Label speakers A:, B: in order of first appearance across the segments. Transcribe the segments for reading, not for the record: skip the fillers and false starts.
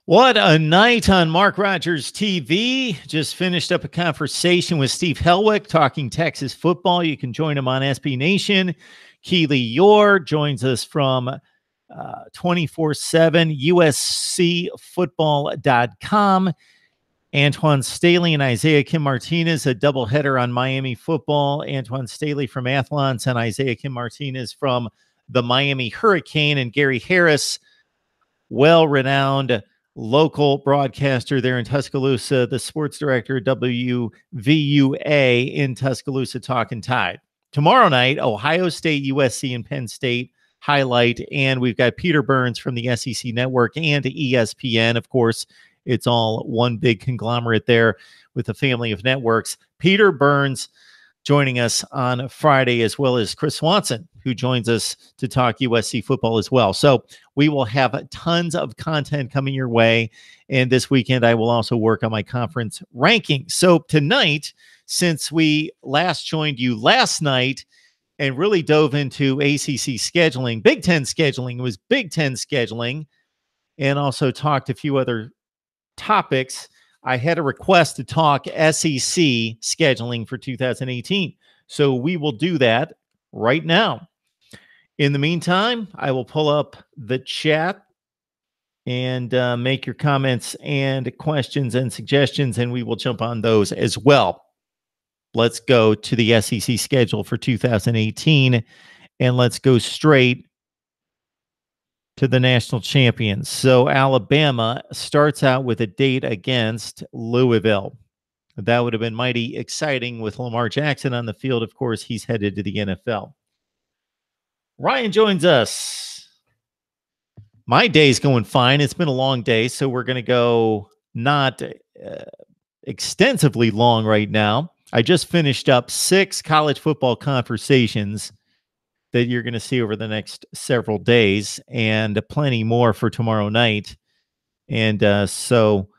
A: What a night on Mark Rogers TV. Just finished up a conversation with Steve Helwick talking Texas football. You can join him on SB Nation. Keely Yor joins us from 24/7 USCfootball.com. Antoine Staley and Isaiah Kim Martinez, a doubleheader on Miami football. Antoine Staley from Athlons and Isaiah Kim Martinez from the Miami Hurricane. And Gary Harris, well-renowned local broadcaster there in Tuscaloosa, the sports director at WVUA in Tuscaloosa, talking Tide. Tomorrow night, Ohio State, USC, and Penn State highlight, and we've got Peter Burns from the SEC Network and ESPN. Of course, it's all one big conglomerate there with a family of networks. Peter Burns joining us on Friday, as well as Chris Swanson, who joins us to talk USC football as well. So we will have tons of content coming your way. And this weekend, I will also work on my conference rankings. So tonight, since we last joined you last night and really dove into ACC scheduling, Big Ten scheduling, it was Big Ten scheduling, and also talked a few other topics, I had a request to talk SEC scheduling for 2018. So we will do that right now. In the meantime, I will pull up the chat and make your comments and questions and suggestions, and we will jump on those as well. Let's go to the SEC schedule for 2018, and let's go straight to the national champions. So Alabama starts out with a date against Louisville. That would have been mighty exciting with Lamar Jackson on the field. Of course, he's headed to the NFL. Ryan joins us. My day's going fine. It's been a long day, so we're going to go not extensively long right now. I just finished up 6 college football conversations that you're going to see over the next several days, and plenty more for tomorrow night. And so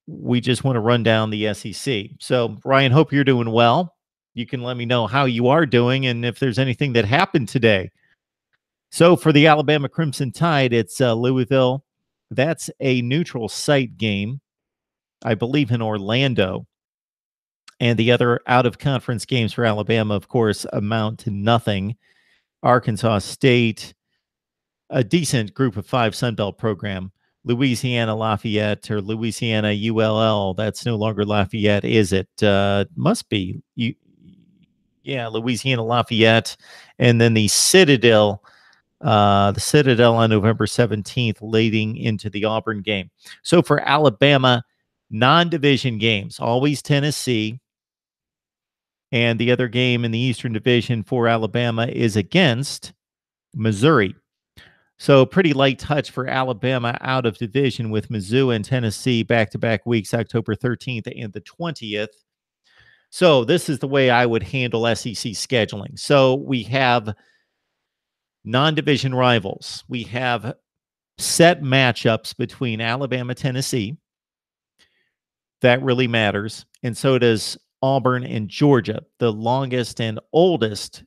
A: we just want to run down the SEC. So, Ryan, hope you're doing well. You can let me know how you are doing and if there's anything that happened today. So for the Alabama Crimson Tide, it's Louisville. That's a neutral site game, I believe, in Orlando. And the other out-of-conference games for Alabama, of course, amount to nothing. Arkansas State, a decent group of 5 Sunbelt program. Louisiana Lafayette, or Louisiana ULL. That's no longer Lafayette, is it? Must be. Louisiana Lafayette. And then the Citadel on November 17th, leading into the Auburn game. So for Alabama, non-division games, always Tennessee. And the other game in the Eastern Division for Alabama is against Missouri. So pretty light touch for Alabama out of division with Mizzou and Tennessee back-to-back weeks, October 13th and the 20th. So this is the way I would handle SEC scheduling. So we have non-division rivals. We have set matchups between Alabama, Tennessee. That really matters. And so does Auburn and Georgia, the longest and oldest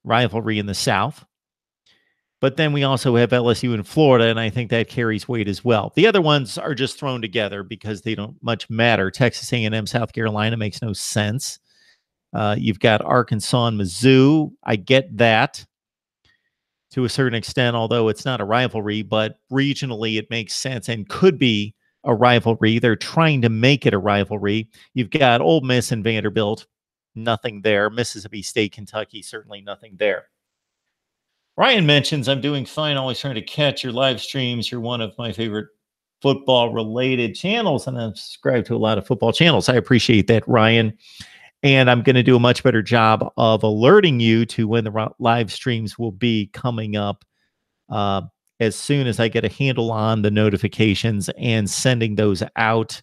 A: rivalry in the South. But then we also have LSU and Florida, and I think that carries weight as well. The other ones are just thrown together because they don't much matter. Texas A&M, South Carolina makes no sense. You've got Arkansas and Mizzou. I get that to a certain extent, although it's not a rivalry, but regionally it makes sense and could be a rivalry. They're trying to make it a rivalry. You've got Ole Miss and Vanderbilt, nothing there. Mississippi State, Kentucky, certainly nothing there. Ryan mentions I'm doing fine, always trying to catch your live streams. You're one of my favorite football-related channels, and I've subscribed to a lot of football channels. I appreciate that, Ryan. And I'm going to do a much better job of alerting you to when the live streams will be coming up as soon as I get a handle on the notifications and sending those out.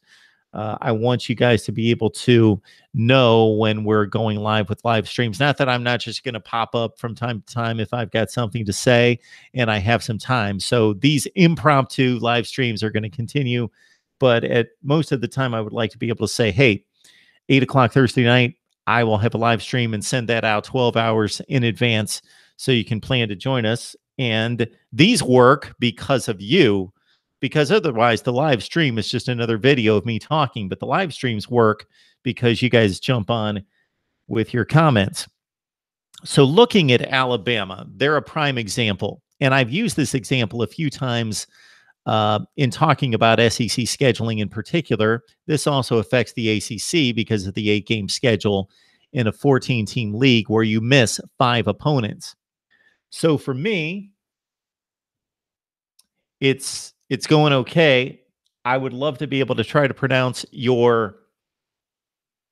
A: I want you guys to be able to know when we're going live with live streams. Not that I'm not just going to pop up from time to time if I've got something to say and I have some time. So these impromptu live streams are going to continue. But at most of the time, I would like to be able to say, hey, 8 o'clock Thursday night, I will have a live stream and send that out 12 hours in advance so you can plan to join us. And these work because of you, because otherwise the live stream is just another video of me talking. But the live streams work because you guys jump on with your comments. So looking at Alabama, they're a prime example. And I've used this example a few times in talking about SEC scheduling in particular. This also affects the ACC because of the 8-game schedule in a 14-team league where you miss 5 opponents. So for me, it's going okay. I would love to be able to try to pronounce your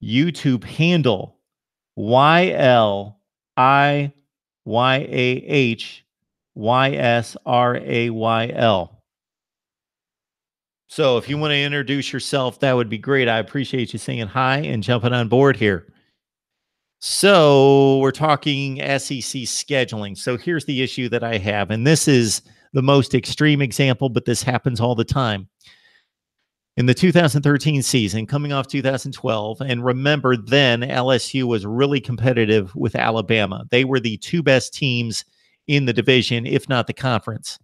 A: YouTube handle. YLIYAHYSRAYL. So if you want to introduce yourself, that would be great. I appreciate you saying hi and jumping on board here. So we're talking SEC scheduling. So here's the issue that I have, and this is the most extreme example, but this happens all the time. In the 2013 season, coming off 2012, and remember then LSU was really competitive with Alabama. They were the 2 best teams in the division, if not the conference.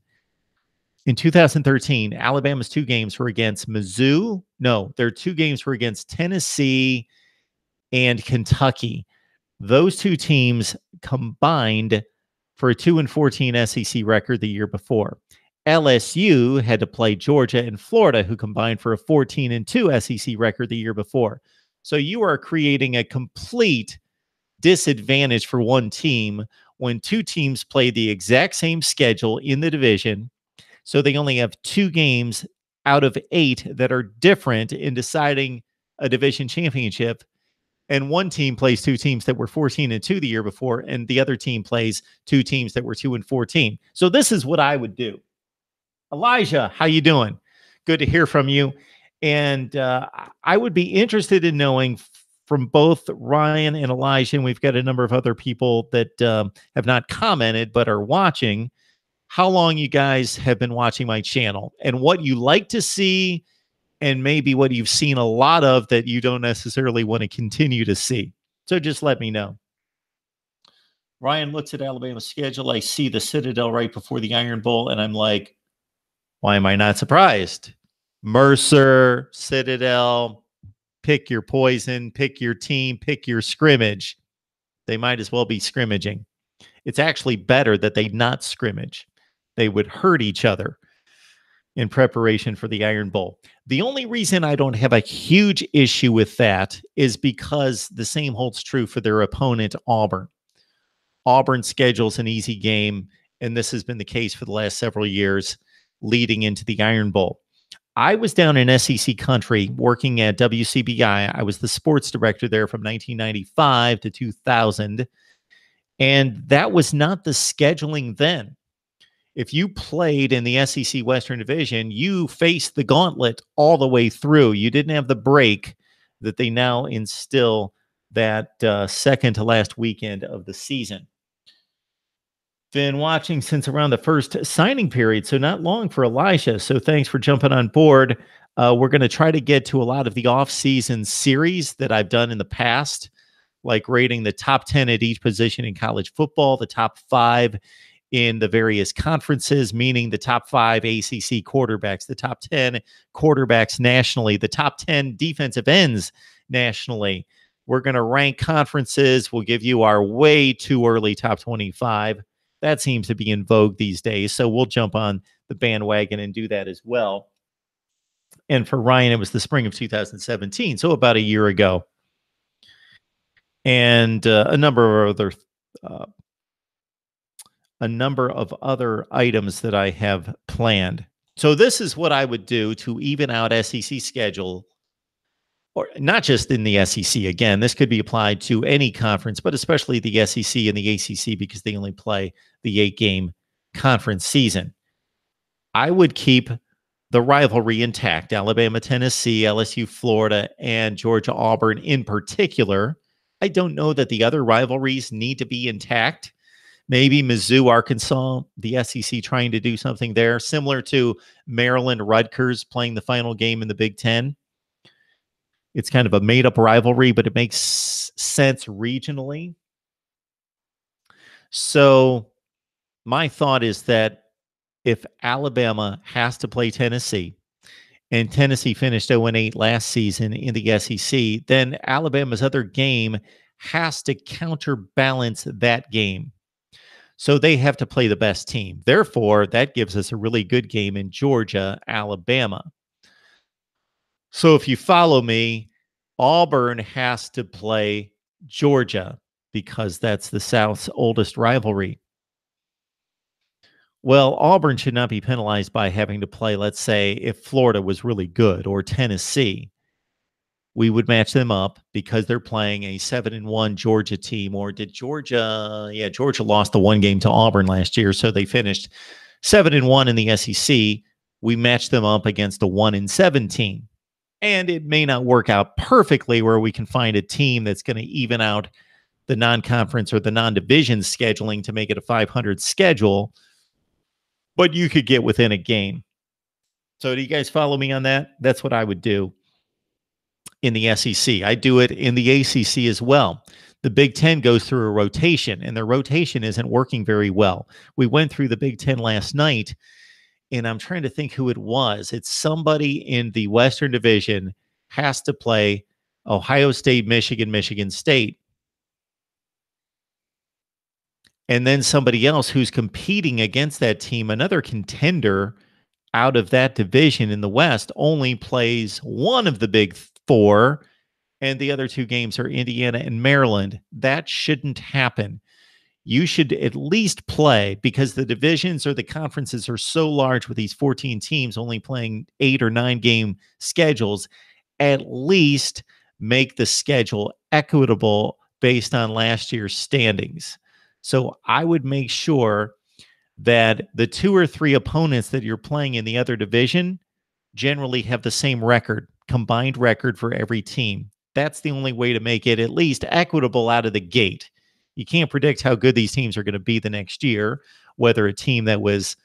A: In 2013, Alabama's 2 games were against Mizzou. No, their 2 games were against Tennessee and Kentucky. Those 2 teams combined for a 2-14 SEC record the year before. LSU had to play Georgia and Florida, who combined for a 14-2 SEC record the year before. So you are creating a complete disadvantage for one team when 2 teams play the exact same schedule in the division. So they only have 2 games out of 8 that are different in deciding a division championship. And one team plays 2 teams that were 14-2 the year before, and the other team plays 2 teams that were 2-14. So this is what I would do. Elijah, how you doing? Good to hear from you. And I would be interested in knowing from both Ryan and Elijah, and we've got a number of other people that have not commented but are watching, how long you guys have been watching my channel and what you like to see and maybe what you've seen a lot of that you don't necessarily want to continue to see. So just let me know. Ryan looks at Alabama's schedule. I see the Citadel right before the Iron Bowl, and I'm like, why am I not surprised? Mercer, Citadel, pick your poison, pick your team, pick your scrimmage. They might as well be scrimmaging. It's actually better that they not scrimmage. They would hurt each other in preparation for the Iron Bowl. The only reason I don't have a huge issue with that is because the same holds true for their opponent, Auburn. Auburn schedules an easy game, and this has been the case for the last several years leading into the Iron Bowl. I was down in SEC country working at WCBI. I was the sports director there from 1995 to 2000, and that was not the scheduling then. If you played in the SEC Western Division, you faced the gauntlet all the way through. You didn't have the break that they now instill that second to last weekend of the season. Been watching since around the first signing period, so not long for Elisha. So thanks for jumping on board. We're going to try to get to a lot of the off-season series that I've done in the past, like rating the top 10 at each position in college football, the top 5 in the various conferences, meaning the top 5 ACC quarterbacks, the top 10 quarterbacks nationally, the top 10 defensive ends nationally. We're going to rank conferences. We'll give you our way too early top 25. That seems to be in vogue these days. So we'll jump on the bandwagon and do that as well. And for Ryan, it was the spring of 2017, so about a year ago. And a number of other items that I have planned. So this is what I would do to even out SEC schedule, or not just in the SEC. Again, this could be applied to any conference, but especially the SEC and the ACC because they only play the 8-game conference season. I would keep the rivalry intact. Alabama, Tennessee, LSU, Florida, and Georgia, Auburn in particular. I don't know that the other rivalries need to be intact. Maybe Mizzou, Arkansas, the SEC trying to do something there, similar to Maryland, Rutgers playing the final game in the Big Ten. It's kind of a made-up rivalry, but it makes sense regionally. So my thought is that if Alabama has to play Tennessee, and Tennessee finished 0-8 last season in the SEC, then Alabama's other game has to counterbalance that game. So they have to play the best team. Therefore, that gives us a really good game in Georgia, Alabama. So if you follow me, Auburn has to play Georgia because that's the South's oldest rivalry. Well, Auburn should not be penalized by having to play, let's say, if Florida was really good or Tennessee. We would match them up because they're playing a 7-1 Georgia team. Or did Georgia? Yeah, Georgia lost the one game to Auburn last year, so they finished 7-1 in the SEC. We match them up against a 1-7 team. And it may not work out perfectly where we can find a team that's going to even out the non-conference or the non-division scheduling to make it a 500 schedule, but you could get within a game. So do you guys follow me on that? That's what I would do in the SEC. I do it in the ACC as well. The Big Ten goes through a rotation, and their rotation isn't working very well. We went through the Big Ten last night, and I'm trying to think who it was. It's somebody in the Western Division has to play Ohio State, Michigan, Michigan State. And then somebody else who's competing against that team, another contender out of that division in the West, only plays one of the big four, and the other two games are Indiana and Maryland. That shouldn't happen. You should at least play, because the divisions or the conferences are so large with these 14 teams only playing 8 or 9 game schedules, at least make the schedule equitable based on last year's standings. So I would make sure that the 2 or 3 opponents that you're playing in the other division generally have the same record, combined record for every team. That's the only way to make it at least equitable out of the gate. You can't predict how good these teams are going to be the next year, whether a team that was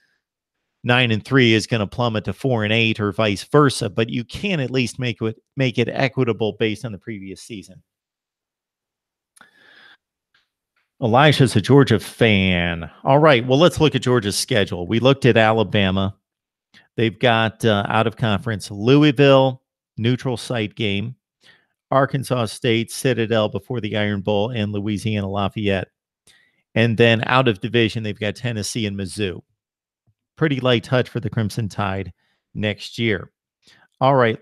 A: 9-3 is going to plummet to 4-8 or vice versa, but you can at least make it equitable based on the previous season. Elijah's a Georgia fan. All right, well, let's look at Georgia's schedule. We looked at Alabama. They've got out of conference Louisville, neutral site game, Arkansas State, Citadel before the Iron Bowl, and Louisiana Lafayette. And then out of division, they've got Tennessee and Mizzou. Pretty light touch for the Crimson Tide next year. All right,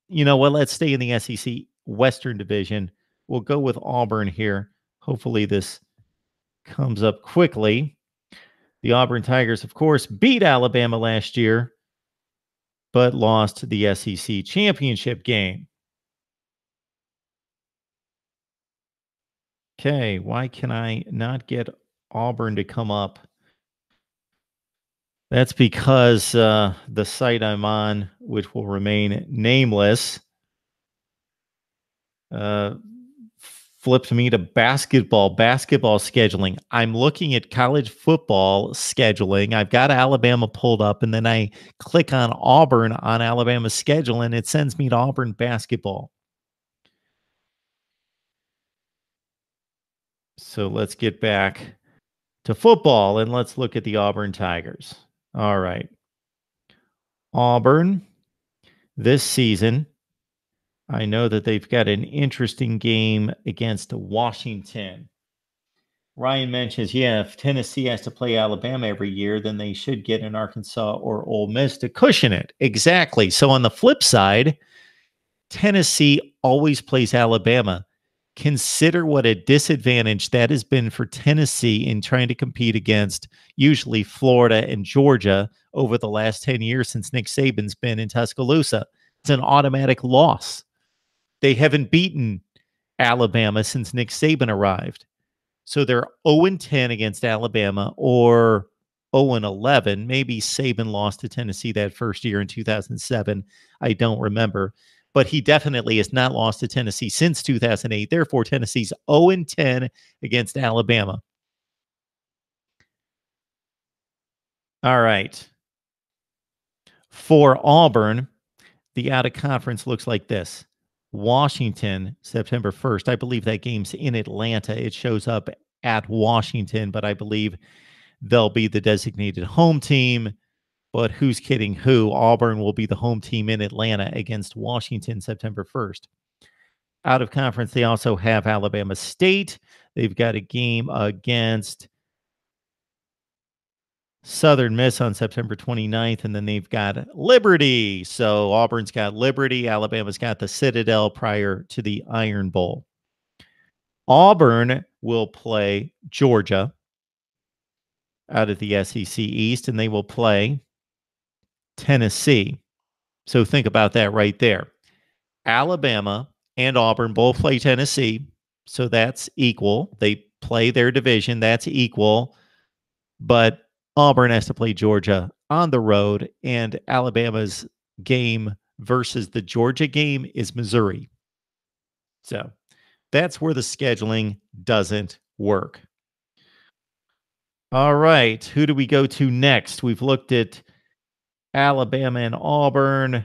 A: you know what? Let's stay in the SEC Western Division. We'll go with Auburn here. Hopefully this comes up quickly. The Auburn Tigers, of course, beat Alabama last year, but lost the SEC championship game. Okay, why can I not get Auburn to come up? That's because the site I'm on, which will remain nameless, flipped me to basketball scheduling. I'm looking at college football scheduling. I've got Alabama pulled up, and then I click on Auburn on Alabama's schedule, and it sends me to Auburn basketball. So let's get back to football, and let's look at the Auburn Tigers. All right. Auburn this season, I know that they've got an interesting game against Washington. Ryan mentions, yeah, if Tennessee has to play Alabama every year, then they should get an Arkansas or Ole Miss to cushion it. Exactly. So on the flip side, Tennessee always plays Alabama. Consider what a disadvantage that has been for Tennessee in trying to compete against usually Florida and Georgia over the last 10 years since Nick Saban's been in Tuscaloosa. It's an automatic loss. They haven't beaten Alabama since Nick Saban arrived. So they're 0-10 against Alabama, or 0-11. Maybe Saban lost to Tennessee that first year in 2007. I don't remember. But he definitely has not lost to Tennessee since 2008. Therefore, Tennessee's 0-10 against Alabama. All right. For Auburn, the out-of-conference looks like this. Washington, September 1st. I believe that game's in Atlanta. It shows up at Washington, but I believe they'll be the designated home team. But who's kidding who? Auburn will be the home team in Atlanta against Washington September 1st. Out of conference, they also have Alabama State. They've got a game against Southern Miss on September 29th, and then they've got Liberty. So Auburn's got Liberty, Alabama's got the Citadel prior to the Iron Bowl. Auburn will play Georgia out of the SEC East, and they will play Tennessee. So think about that right there. Alabama and Auburn both play Tennessee, so that's equal. They play their division, that's equal. But Auburn has to play Georgia on the road, and Alabama's game versus the Georgia game is Missouri. So that's where the scheduling doesn't work. All right. Who do we go to next? We've looked at Alabama and Auburn.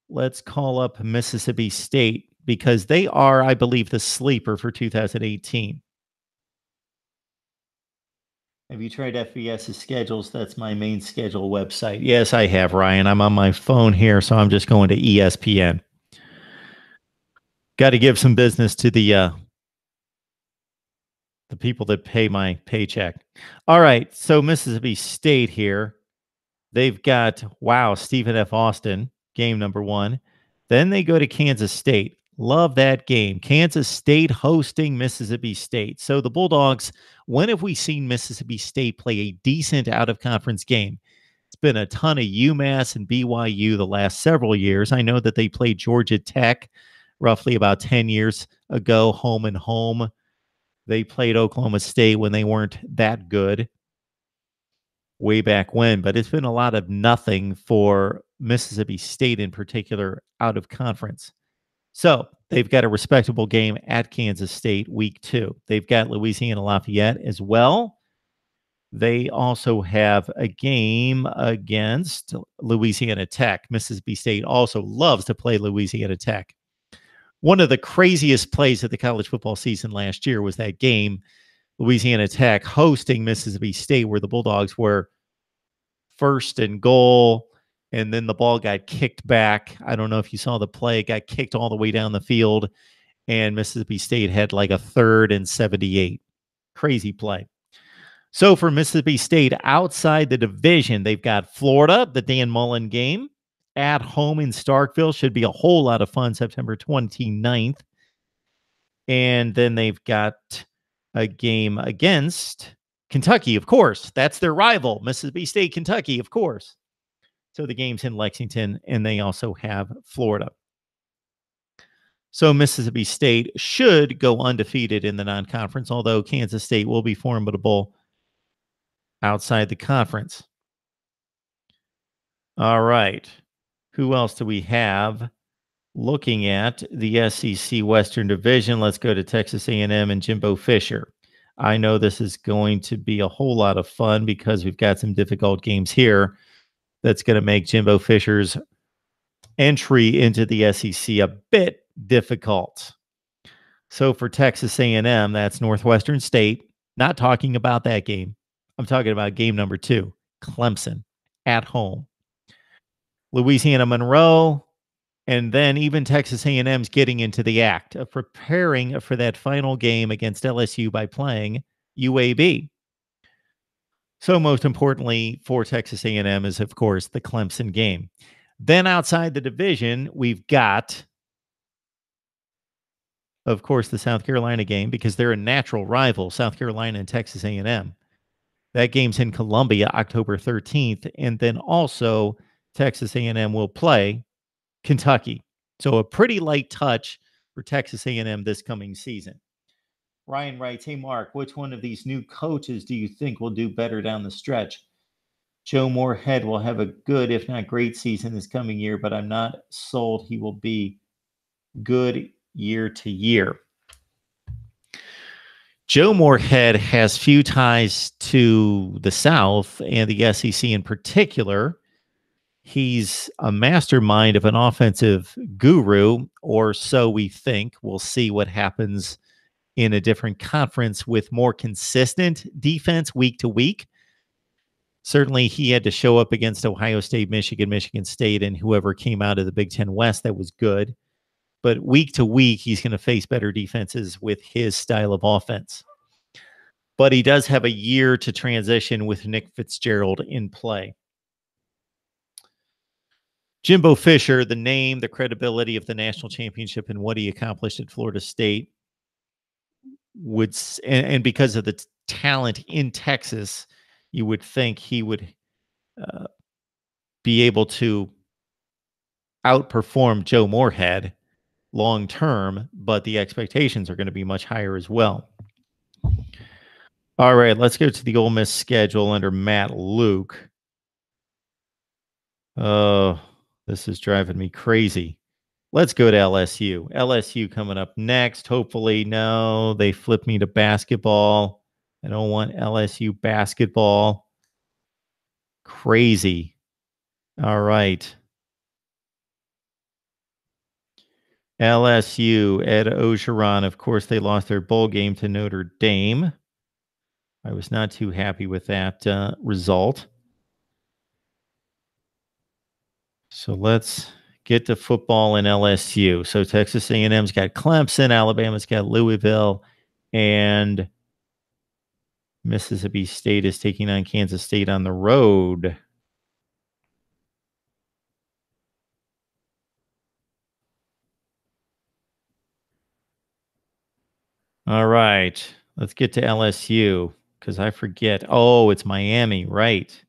A: Let's call up Mississippi State because they are, I believe, the sleeper for 2018. Have you tried FBS's schedules? That's my main schedule website. Yes, I have, Ryan. I'm on my phone here, so I'm just going to ESPN. Got to give some business to the people that pay my paycheck. All right, so Mississippi State here. They've got, Stephen F. Austin, game number 1. Then they go to Kansas State. Love that game. Kansas State hosting Mississippi State. So the Bulldogs, when have we seen Mississippi State play a decent out-of-conference game? It's been a ton of UMass and BYU the last several years. I know that they played Georgia Tech roughly about 10 years ago, home and home. They played Oklahoma State when they weren't that good way back when, but it's been a lot of nothing for Mississippi State in particular out of conference. So they've got a respectable game at Kansas State week 2. They've got Louisiana Lafayette as well. They also have a game against Louisiana Tech. Mississippi State also loves to play Louisiana Tech. One of the craziest plays of the college football season last year was that game, Louisiana Tech hosting Mississippi State, where the Bulldogs were first and goal, and then the ball got kicked back. I don't know if you saw the play. It got kicked all the way down the field, and Mississippi State had like a 3rd and 78. Crazy play. So for Mississippi State, outside the division, they've got Florida, the Dan Mullen game, at home in Starkville. Should be a whole lot of fun, September 29th. And then they've got a game against Kentucky, of course. That's their rival, Mississippi State, Kentucky, of course. So the game's in Lexington, and they also have Florida. So Mississippi State should go undefeated in the non-conference, although Kansas State will be formidable outside the conference. All right. Who else do we have? Looking at the SEC Western Division, let's go to Texas A&M and Jimbo Fisher. I know this is going to be a whole lot of fun because we've got some difficult games here that's going to make Jimbo Fisher's entry into the SEC a bit difficult. So for Texas A&M, that's Northwestern State. Not talking about that game. I'm talking about game number 2, Clemson at home. Louisiana Monroe, and then even Texas A&M's getting into the act of preparing for that final game against LSU by playing UAB. So most importantly for Texas A&M is, of course, the Clemson game. Then outside the division, we've got, of course, the South Carolina game because they're a natural rival, South Carolina and Texas A&M. That game's in Columbia, October 13th, and then also Texas A&M will play Kentucky. So a pretty light touch for Texas A&M this coming season. Ryan writes, hey, Mark, which one of these new coaches do you think will do better down the stretch? Joe Moorhead will have a good, if not great, season this coming year, but I'm not sold he will be good year to year. Joe Moorhead has few ties to the South and the SEC in particular. He's a mastermind of an offensive guru, or so we think. We'll see what happens in a different conference with more consistent defense week to week. Certainly, he had to show up against Ohio State, Michigan State, and whoever came out of the Big Ten West that was good. But week to week, he's going to face better defenses with his style of offense. But he does have a year to transition with Nick Fitzgerald in play. Jimbo Fisher, the name, the credibility of the national championship, and what he accomplished at Florida State would, and because of the talent in Texas, you would think he would be able to outperform Joe Moorhead long term, but the expectations are going to be much higher as well. All right, let's go to the Ole Miss schedule under Matt Luke. Oh, this is driving me crazy. Let's go to LSU. LSU coming up next. Hopefully, no, they flip me to basketball. I don't want LSU basketball. Crazy. All right. LSU, Ed Ogeron. Of course, they lost their bowl game to Notre Dame. I was not too happy with that result. So let's get to football in LSU. So Texas A&M's got Clemson, Alabama's got Louisville, and Mississippi State is taking on Kansas State on the road. All right, let's get to LSU because I forget. Oh, it's Miami, right?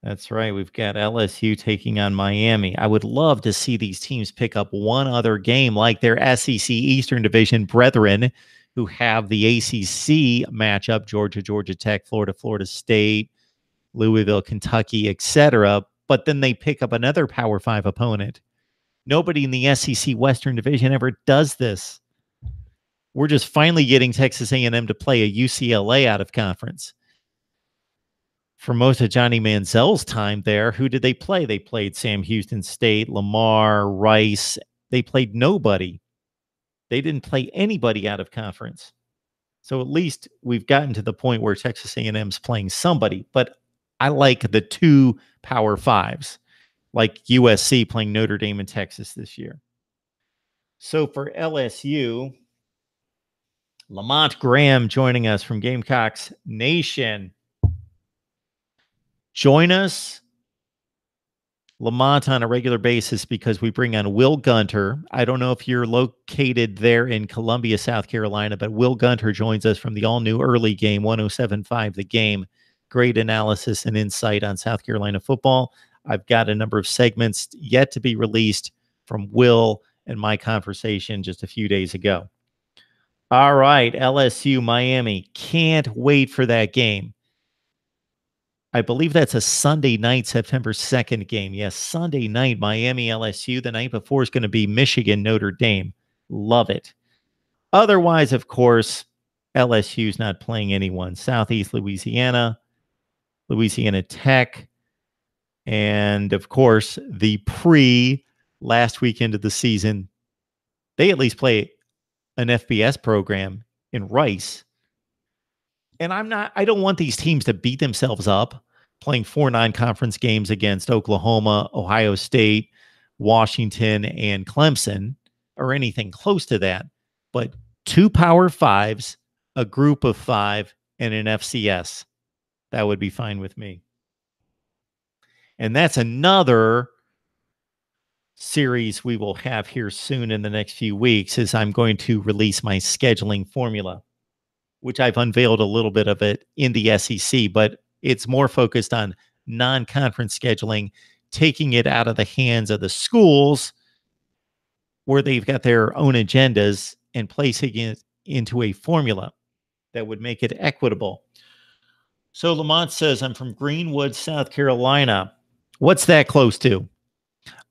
A: That's right. We've got LSU taking on Miami. I would love to see these teams pick up one other game like their SEC Eastern Division brethren who have the ACC matchup, Georgia Tech, Florida State, Louisville, Kentucky, etc. But then they pick up another Power 5 opponent. Nobody in the SEC Western Division ever does this. We're just finally getting Texas A&M to play a UCLA out of conference. For most of Johnny Manziel's time there, who did they play? They played Sam Houston State, Lamar, Rice. They played nobody. They didn't play anybody out of conference. So at least we've gotten to the point where Texas A&M's playing somebody. But I like the two Power Fives, like USC playing Notre Dame and Texas this year. So for LSU, Lamont Graham joining us from Gamecocks Nation. Join us, Lamont, on a regular basis because we bring on Will Gunter. I don't know if you're located there in Columbia, South Carolina, but Will Gunter joins us from the all-new early game, 107.5 The Game. Great analysis and insight on South Carolina football. I've got a number of segments yet to be released from Will and my conversation just a few days ago. All right, LSU, Miami. Can't wait for that game. I believe that's a Sunday night, September 2nd game. Yes, Sunday night, Miami, LSU. The night before is going to be Michigan, Notre Dame. Love it. Otherwise, of course, LSU's not playing anyone. Southeast Louisiana, Louisiana Tech, and of course, the last weekend of the season, they at least play an FBS program in Rice. And I don't want these teams to beat themselves up playing 4 non-conference games against Oklahoma, Ohio State, Washington, and Clemson, or anything close to that. But 2 Power Fives, a group of 5, and an FCS. That would be fine with me. And that's another series we will have here soon in the next few weeks, as I'm going to release my scheduling formula, which I've unveiled a little bit of it in the SEC, but it's more focused on non-conference scheduling, taking it out of the hands of the schools where they've got their own agendas and placing it into a formula that would make it equitable. So Lamont says, I'm from Greenwood, South Carolina. What's that close to?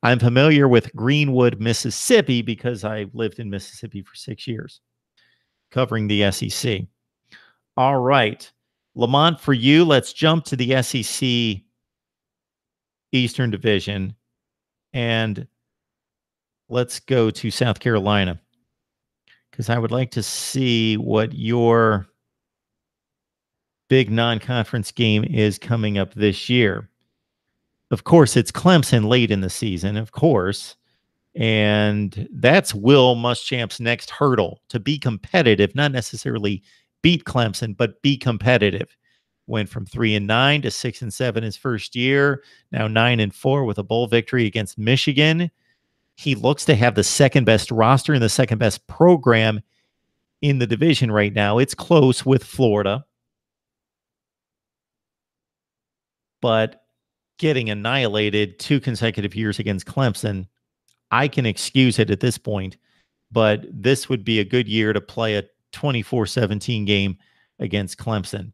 A: I'm familiar with Greenwood, Mississippi, because I lived in Mississippi for 6 years, covering the SEC. All right. Lamont, for you, let's jump to the SEC Eastern Division and let's go to South Carolina because I would like to see what your big non-conference game is coming up this year. Of course, it's Clemson late in the season, of course. And that's Will Muschamp's next hurdle to be competitive, not necessarily beat Clemson, but be competitive. Went from 3-9 to 6-7 his first year, now 9-4 with a bowl victory against Michigan. He looks to have the second best roster and the second best program in the division right now. It's close with Florida, but getting annihilated 2 consecutive years against Clemson, I can excuse it at this point, but this would be a good year to play a 24-17 game against Clemson.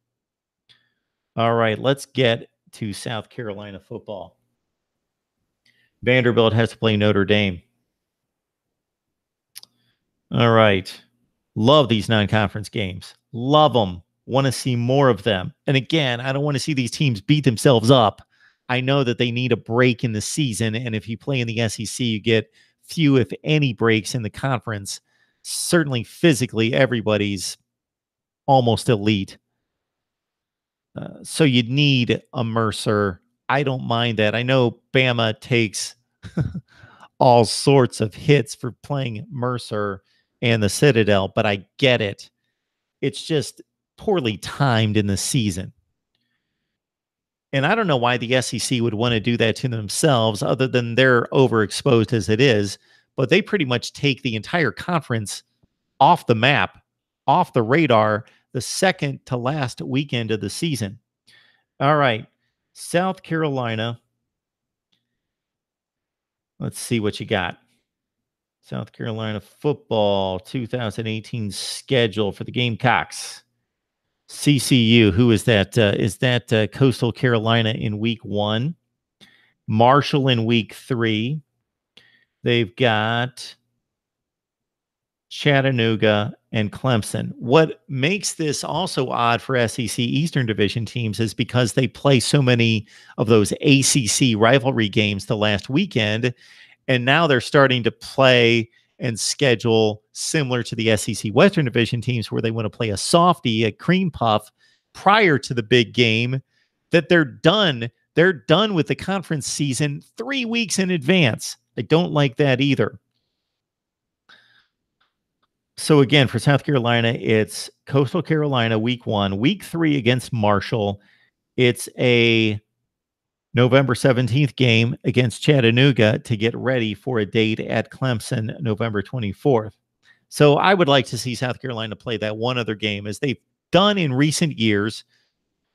A: All right, let's get to South Carolina football. Vanderbilt has to play Notre Dame. All right. Love these non-conference games. Love them. Want to see more of them. And again, I don't want to see these teams beat themselves up. I know that they need a break in the season. And if you play in the SEC, you get few, if any, breaks in the conference. Certainly physically, everybody's almost elite. So you'd need a Mercer. I don't mind that. I know Bama takes all sorts of hits for playing Mercer and the Citadel, but I get it. It's just poorly timed in the season. And I don't know why the SEC would want to do that to themselves, other than they're overexposed as it is. But they pretty much take the entire conference off the map, off the radar, the second to last weekend of the season. All right. South Carolina. Let's see what you got. South Carolina football 2018 schedule for the Gamecocks. CCU, who is that? Is that Coastal Carolina in week 1? Marshall in week 3. They've got Chattanooga and Clemson. What makes this also odd for SEC Eastern Division teams is because they play so many of those ACC rivalry games the last weekend, and now they're starting to play and schedule similar to the SEC Western Division teams, where they want to play a softie, a cream puff prior to the big game, that they're done. They're done with the conference season 3 weeks in advance. I don't like that either. So again, for South Carolina, it's Coastal Carolina week 1, week 3 against Marshall. It's a November 17th game against Chattanooga to get ready for a date at Clemson, November 24th. So I would like to see South Carolina play that one other game, as they've done in recent years.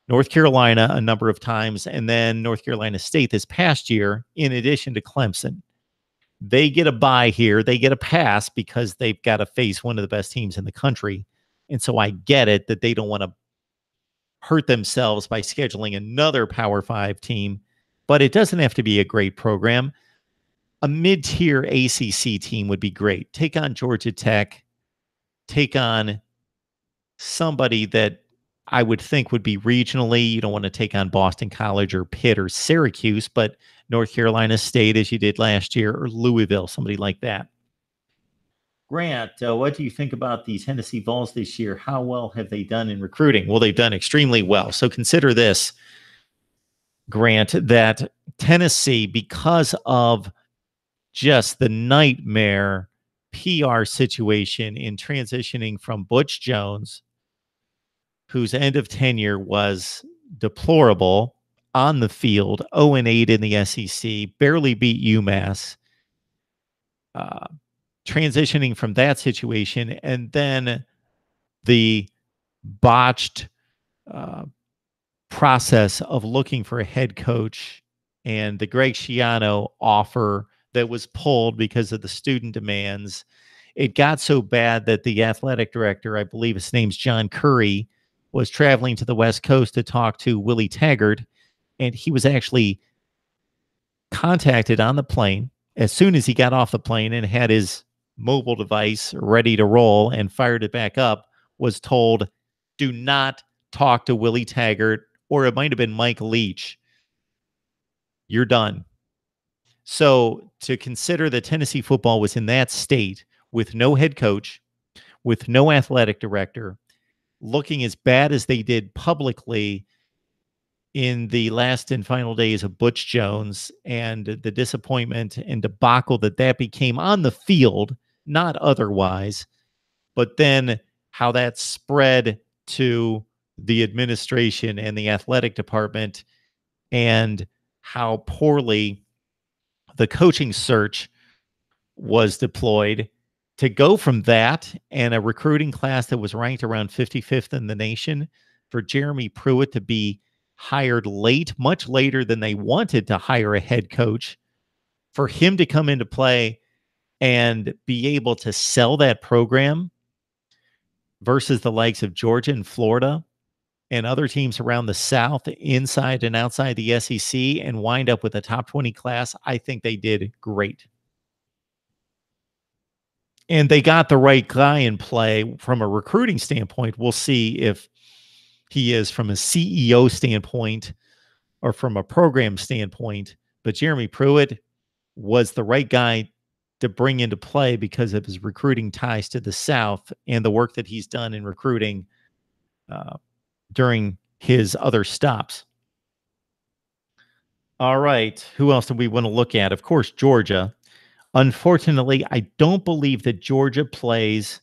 A: North Carolina a number of times, and then North Carolina State this past year, in addition to Clemson. They get a bye here. They get a pass because they've got to face one of the best teams in the country. And so I get it that they don't want to hurt themselves by scheduling another Power 5 team, but it doesn't have to be a great program. A mid-tier ACC team would be great. Take on Georgia Tech. Take on somebody that I would think would be regionally. You don't want to take on Boston College or Pitt or Syracuse, but North Carolina State, as you did last year, or Louisville, somebody like that. Grant, what do you think about the Tennessee Vols this year? How well have they done in recruiting? Well, they've done extremely well. So consider this, Grant, that Tennessee, because of just the nightmare PR situation in transitioning from Butch Jones, whose end of tenure was deplorable on the field, 0-8 in the SEC, barely beat UMass, transitioning from that situation, and then the botched process of looking for a head coach and the Greg Schiano offer that was pulled because of the student demands. It got so bad that the athletic director, I believe his name's John Curry, was traveling to the West Coast to talk to Willie Taggart, and he was actually contacted on the plane as soon as he got off the plane and had his mobile device ready to roll and fired it back up, was told, do not talk to Willie Taggart, or it might have been Mike Leach. You're done. So to consider that Tennessee football was in that state with no head coach, with no athletic director, looking as bad as they did publicly in the last and final days of Butch Jones, and the disappointment and debacle that became on the field, not otherwise, but then how that spread to the administration and the athletic department, and how poorly the coaching search was deployed, to go from that and a recruiting class that was ranked around 55th in the nation, for Jeremy Pruitt to be hired late, much later than they wanted to hire a head coach, for him to come into play and be able to sell that program versus the likes of Georgia and Florida and other teams around the South, inside and outside the SEC, and wind up with a top 20 class. I think they did great. And they got the right guy in play from a recruiting standpoint. We'll see if he is from a CEO standpoint or from a program standpoint. But Jeremy Pruitt was the right guy to bring into play because of his recruiting ties to the South and the work that he's done in recruiting during his other stops. All right. Who else do we want to look at? Of course, Georgia. Unfortunately, I don't believe that Georgia plays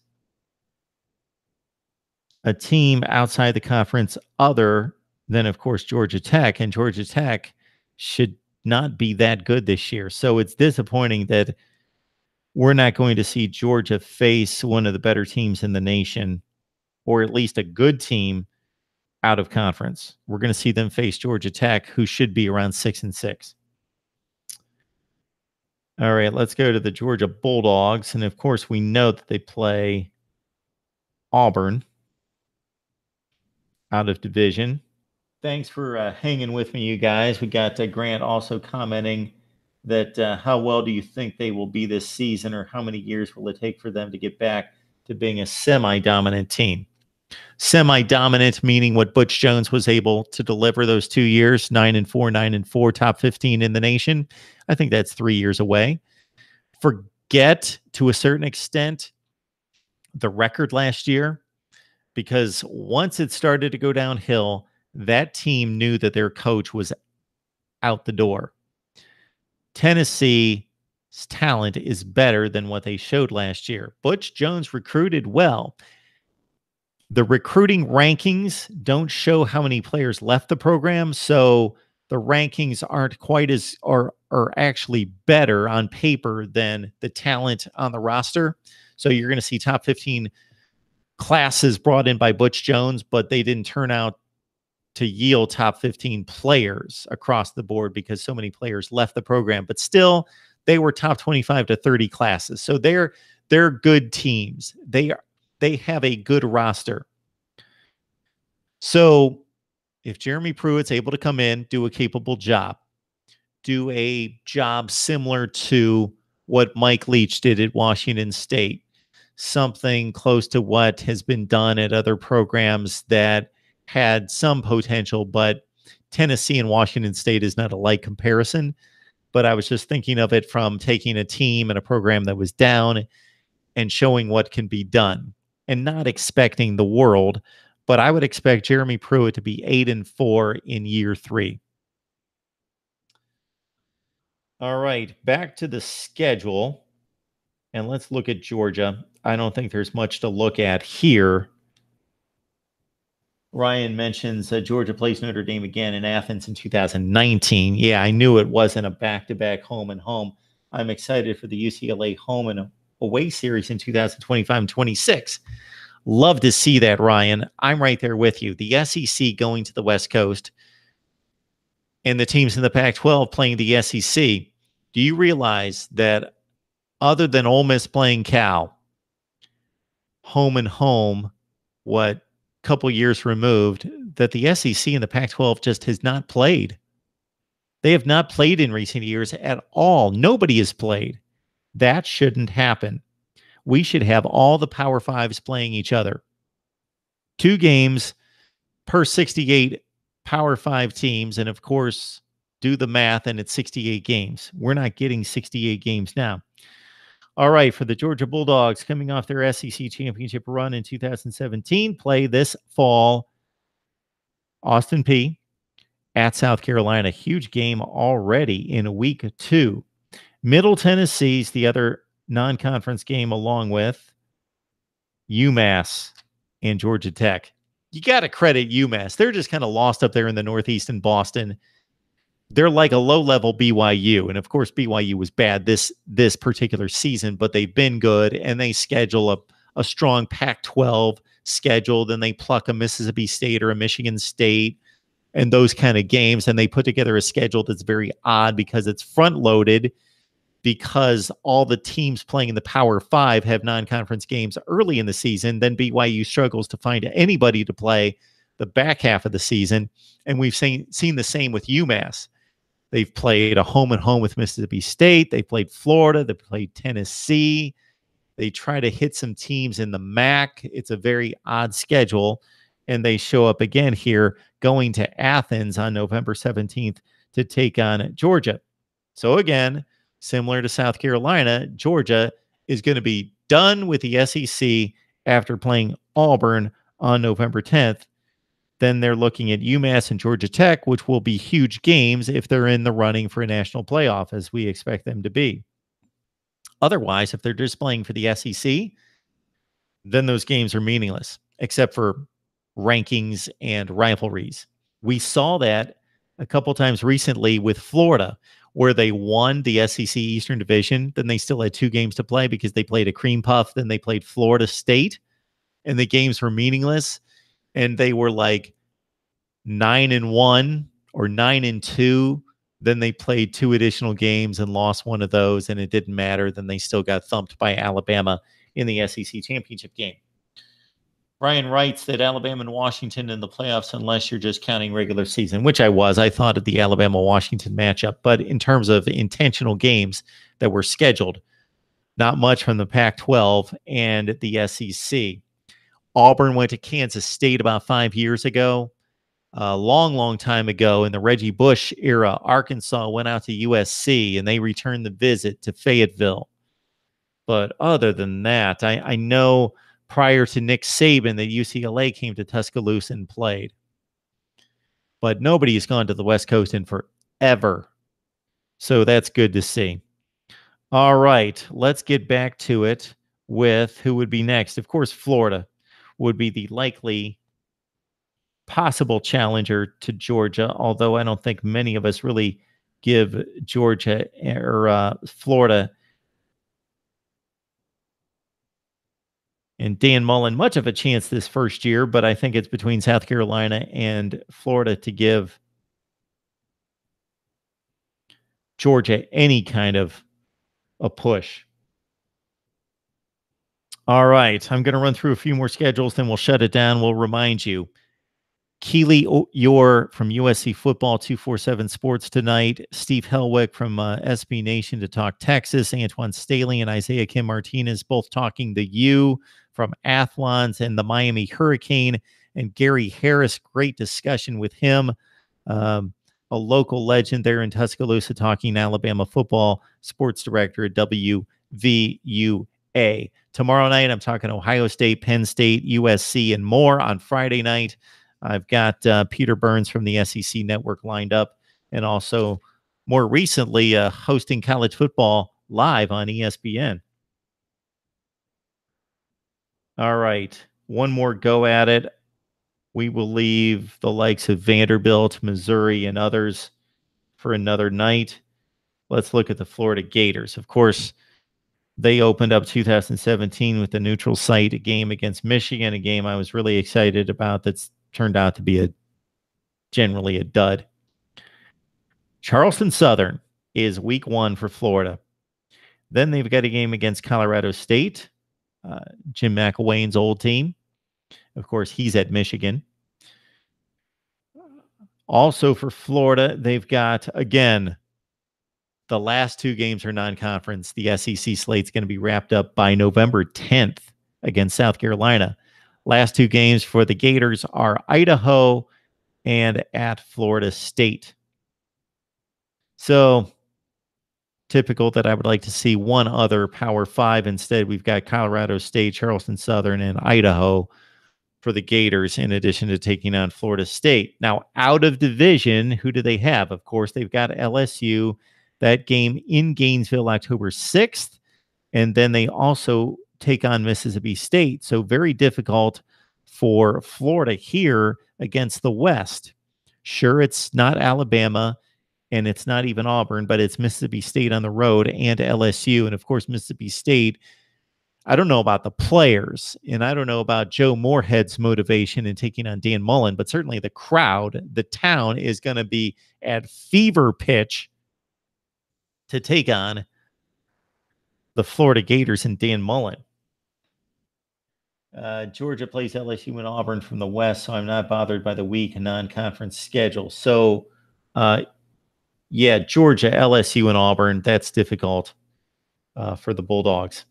A: a team outside the conference other than, of course, Georgia Tech. And Georgia Tech should not be that good this year. So it's disappointing that we're not going to see Georgia face one of the better teams in the nation, or at least a good team out of conference. We're going to see them face Georgia Tech, who should be around 6-6. All right, let's go to the Georgia Bulldogs. And of course, we know that they play Auburn out of division. Thanks for hanging with me, you guys. We got Grant also commenting that how well do you think they will be this season, or how many years will it take for them to get back to being a semi-dominant team? Semi-dominant meaning what Butch Jones was able to deliver those 2 years, 9-4, 9-4, top 15 in the nation. I think that's 3 years away. Forget, to a certain extent, the record last year, because once it started to go downhill, that team knew that their coach was out the door. Tennessee's talent is better than what they showed last year. Butch Jones recruited well. The recruiting rankings don't show how many players left the program, so the rankings aren't quite as, are actually better on paper than the talent on the roster. So you're going to see top 15 classes brought in by Butch Jones, but they didn't turn out to yield top 15 players across the board because so many players left the program. But still, they were top 25 to 30 classes. So they're good teams. They have a good roster. So if Jeremy Pruitt's able to come in, do a capable job, do a job similar to what Mike Leach did at Washington State, something close to what has been done at other programs that had some potential, but Tennessee and Washington State is not a light comparison. But I was just thinking of it from taking a team and a program that was down and showing what can be done, and not expecting the world. But I would expect Jeremy Pruitt to be 8-4 in year 3. All right, back to the schedule. And let's look at Georgia. I don't think there's much to look at here. Ryan mentions Georgia plays Notre Dame again in Athens in 2019. Yeah, I knew it wasn't a back-to-back home and home. I'm excited for the UCLA home and away series in 2025 and 26. Love to see that, Ryan. I'm right there with you. The SEC going to the West Coast and the teams in the Pac-12 playing the SEC. Do you realize that other than Ole Miss playing Cal, home and home, what couple years removed, that the SEC and the Pac-12 just has not played? They have not played in recent years at all. Nobody has played. That shouldn't happen. We should have all the Power Fives playing each other. 2 games per 68 Power 5 teams, and of course, do the math, and it's 68 games. We're not getting 68 games now. All right, for the Georgia Bulldogs coming off their SEC championship run in 2017, play this fall Austin P at South Carolina. Huge game already in week 2. Middle Tennessee's the other non-conference game along with UMass and Georgia Tech. You got to credit UMass. They're just kind of lost up there in the Northeast in Boston. They're like a low-level BYU, and of course BYU was bad this particular season, but they've been good, and they schedule a strong Pac-12 schedule. Then they pluck a Mississippi State or a Michigan State and those kind of games, and they put together a schedule that's very odd because it's front-loaded, because all the teams playing in the Power 5 have non-conference games early in the season. Then BYU struggles to find anybody to play the back half of the season, and we've seen the same with UMass. They've played a home-and-home with Mississippi State. They played Florida. They played Tennessee. They try to hit some teams in the MAC. It's a very odd schedule, and they show up again here going to Athens on November 17th to take on Georgia. So again, similar to South Carolina, Georgia is going to be done with the SEC after playing Auburn on November 10th. Then they're looking at UMass and Georgia Tech, which will be huge games if they're in the running for a national playoff, as we expect them to be. Otherwise, if they're just playing for the SEC, then those games are meaningless, except for rankings and rivalries. We saw that a couple times recently with Florida, where they won the SEC Eastern Division. Then they still had 2 games to play because they played a cream puff. Then they played Florida State, and the games were meaningless. And they were like 9-1 or 9-2. Then they played 2 additional games and lost one of those, and it didn't matter. Then they still got thumped by Alabama in the SEC championship game. Brian writes that Alabama and Washington in the playoffs, unless you're just counting regular season, which I was. I thought of the Alabama-Washington matchup. But in terms of intentional games that were scheduled, not much from the Pac-12 and the SEC. Auburn went to Kansas State about 5 years ago. A long time ago in the Reggie Bush era, Arkansas went out to USC, and they returned the visit to Fayetteville. But other than that, I know prior to Nick Saban that UCLA came to Tuscaloosa and played. But nobody has gone to the West Coast in forever. So that's good to see. All right, let's get back to it with who would be next. Of course, Florida would be the likely possible challenger to Georgia, although I don't think many of us really give Georgia or Florida and Dan Mullen much of a chance this first year, but I think it's between South Carolina and Florida to give Georgia any kind of a push. All right, I'm going to run through a few more schedules, then we'll shut it down. We'll remind you. Keely Orr from USC Football 247 Sports tonight. Steve Helwick from SB Nation to talk Texas. Antoine Staley and Isaiah Kim Martinez both talking the U from Athlons and the Miami Hurricane. And Gary Harris, great discussion with him. A local legend there in Tuscaloosa talking Alabama football, sports director at WVUA. Tomorrow night, I'm talking Ohio State, Penn State, USC, and more. On Friday night, I've got Peter Burns from the SEC Network lined up, and also more recently hosting college football live on ESPN. All right, one more go at it. We will leave the likes of Vanderbilt, Missouri, and others for another night. Let's look at the Florida Gators. Of course, they opened up 2017 with the neutral site game against Michigan, a game I was really excited about that's turned out to be generally a dud. Charleston Southern is week 1 for Florida. Then they've got a game against Colorado State, Jim McElwain's old team. Of course, he's at Michigan. Also for Florida, they've got, again, the last 2 games are non-conference. The SEC slate's going to be wrapped up by November 10th against South Carolina. Last 2 games for the Gators are Idaho and at Florida State. So typical that I would like to see one other Power Five. Instead, we've got Colorado State, Charleston Southern, and Idaho for the Gators, in addition to taking on Florida State. Now, out of division, who do they have? Of course, they've got LSU. That game in Gainesville, October 6th. And then they also take on Mississippi State. So very difficult for Florida here against the West. Sure, it's not Alabama and it's not even Auburn, but it's Mississippi State on the road and LSU. And of course, Mississippi State, I don't know about the players and I don't know about Joe Moorhead's motivation in taking on Dan Mullen, but certainly the crowd, the town is going to be at fever pitch to take on the Florida Gators and Dan Mullen. Georgia plays LSU and Auburn from the West, so I'm not bothered by the weak non-conference schedule. So, yeah, Georgia, LSU, and Auburn, that's difficult for the Bulldogs.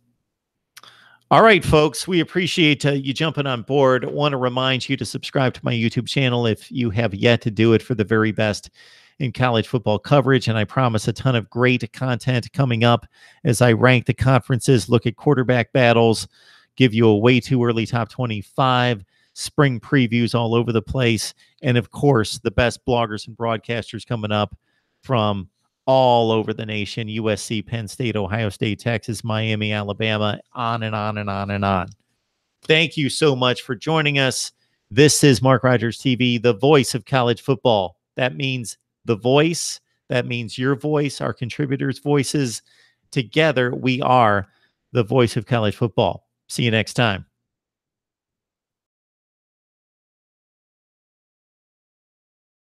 A: All right, folks, we appreciate you jumping on board. I want to remind you to subscribe to my YouTube channel if you have yet to do it, for the very best in college football coverage. And I promise a ton of great content coming up as I rank the conferences, look at quarterback battles, give you a way too early top 25, spring previews all over the place. And of course, the best bloggers and broadcasters coming up from all over the nation: USC, Penn State, Ohio State, Texas, Miami, Alabama, on and on and on and on. Thank you so much for joining us. This is Mark Rogers TV, the voice of college football. That means the voice. That means your voice, our contributors' voices. Together, we are the voice of college football. See you next time.